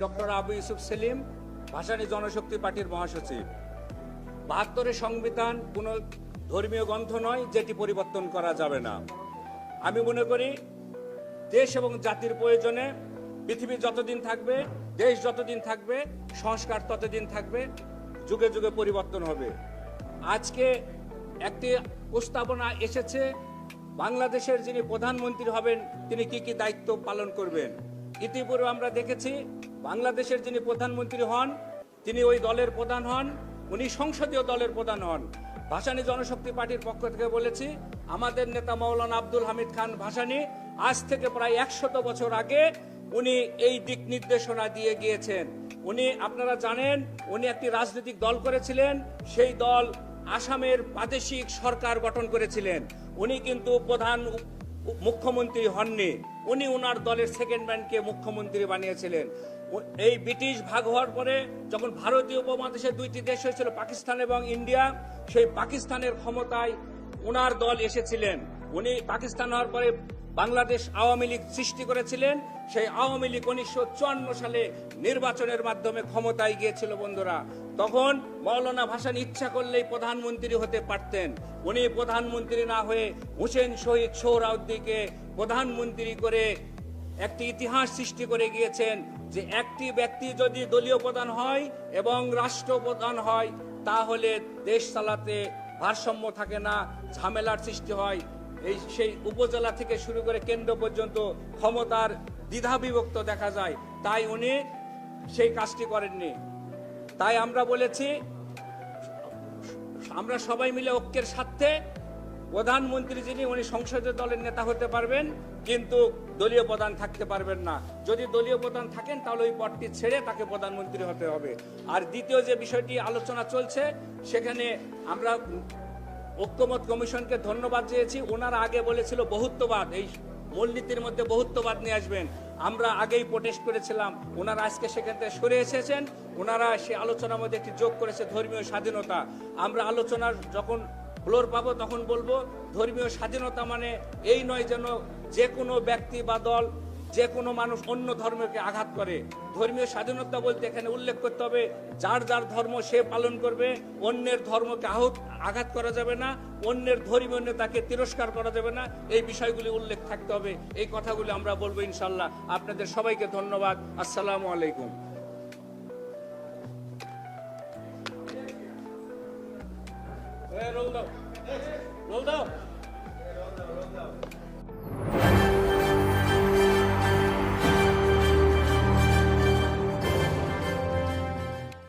Doctor Abu Yusuf Selim, Bhasani জনশক্তি পার্টির মহাসচিব। ৭২ সংবিধান কোনো ধর্মীয় গ্রন্থ নয় যেটি পরিবর্তন করা যাবে না। আমি মনে করি দেশ এবং জাতির প্রয়োজনে পৃথিবী যতদিন থাকবে, দেশ যতদিন থাকবে, সংস্কার ততদিন থাকবে, যুগে যুগে পরিবর্তন হবে। আজকে একটি প্রস্তাবনা এসেছে, বাংলাদেশের যিনি প্রধানমন্ত্রী হবেন তিনি কি কি দায়িত্ব পালন করবেন। ইতিপূর্বে আমরা দেখেছি বাংলাদেশের যিনি প্রধানমন্ত্রী হন তিনি ওই দলের প্রধান হন, উনি সংসদীয় দলের প্রধান হন। ভাসানী জনশক্তি পার্টির পক্ষ থেকে বলেছি, আমাদের নেতা মাওলানা আব্দুল হামিদ খান ভাসানী আজ থেকে প্রায় ১০০ বছর আগে উনি এই দিক নির্দেশনা দিয়ে গিয়েছেন। উনি, আপনারা জানেন, উনি একটি রাজনৈতিক দল করেছিলেন, সেই দল আসামের প্রাদেশিক সরকার গঠন করেছিলেন। উনি কিন্তু প্রধান মুখ্যমন্ত্রী হননি, উনি ওনার দলের সেকেন্ড ম্যানকে মুখ্যমন্ত্রী বানিয়েছিলেন। এই ব্রিটিশ ভাগ হওয়ার পরে যখন ভারতীয় উপমহাদেশে দুইটি দেশ হয়েছিল, পাকিস্তান এবং ইন্ডিয়া, সেই পাকিস্তানের ক্ষমতায় ওনার দল এসেছিলেন। উনি পাকিস্তান হওয়ার পরে বাংলাদেশ আওয়ামী লীগ সৃষ্টি করেছিলেন। সেই আওয়ামী লীগ ১৯৫৪ সালে নির্বাচনের মাধ্যমে ক্ষমতায় গিয়েছিল বন্ধুরা। তখন মাওলানা ভাসানী ইচ্ছা করলেই প্রধানমন্ত্রী হতে পারতেন। উনি প্রধানমন্ত্রী না হয়ে হুসেন শহীদ সোহরাওয়ার্দীকে প্রধানমন্ত্রী করে একটি ইতিহাস সৃষ্টি করে গিয়েছেন যে একটি ব্যক্তি যদি দলীয় প্রধান হয় এবং রাষ্ট্রপ্রধান হয় তাহলে দেশ চালাতে ভারসাম্য থাকে না, ঝামেলার সৃষ্টি হয়। সেই উপজেলা থেকে শুরু করে কেন্দ্র পর্যন্ত ক্ষমতার দ্বিধাবিভক্ত দেখা যায়। তাই উনি সেই কাজটি করেননি। তাই আমরা বলেছি আমরা সবাই মিলে ঐক্যের স্বার্থে প্রধানমন্ত্রী যিনি উনি সংসদীয় দলের নেতা হতে পারবেন, কিন্তু দলীয় প্রধান থাকতে পারবেন না। যদি দলীয় প্রধান থাকেন তাহলে ওই পদটি ছেড়ে তাকে প্রধানমন্ত্রী হতে হবে। আর দ্বিতীয় যে বিষয়টি আলোচনা চলছে, সেখানে আমরা ঐক্যমত কমিশনকে ধন্যবাদ দিয়েছি। ওনারা আগে বলেছিল বহুত্ববাদ, এই মূলনীতির মধ্যে বহুত্ববাদ নিয়ে আসবেন। আমরা আগেই প্রোটেস্ট করেছিলাম, ওনারা আজকে সেখান থেকে সরে এসেছেন। ওনারা সে আলোচনার মধ্যে একটি যোগ করেছে ধর্মীয় স্বাধীনতা। আমরা আলোচনার যখন ফ্লোর পাবো তখন বলবো ধর্মীয় স্বাধীনতা মানে এই নয় যেন যে কোনো ব্যক্তি বা দল, যে কোনো মানুষ অন্য ধর্মকে আঘাত করে। ধর্মীয় স্বাধীনতা বলতে এখানে উল্লেখ করতে হবে যার যার ধর্ম সে পালন করবে, অন্যের ধর্মকে আঘাত করা যাবে না, অন্যের ধর্মীয় নেতাকে তিরস্কার করা যাবে না, এই বিষয়গুলি উল্লেখ থাকতে হবে। এই কথাগুলি আমরা বলবো ইনশাল্লাহ। আপনাদের সবাইকে ধন্যবাদ। আসসালামু আলাইকুম। রোল দাও।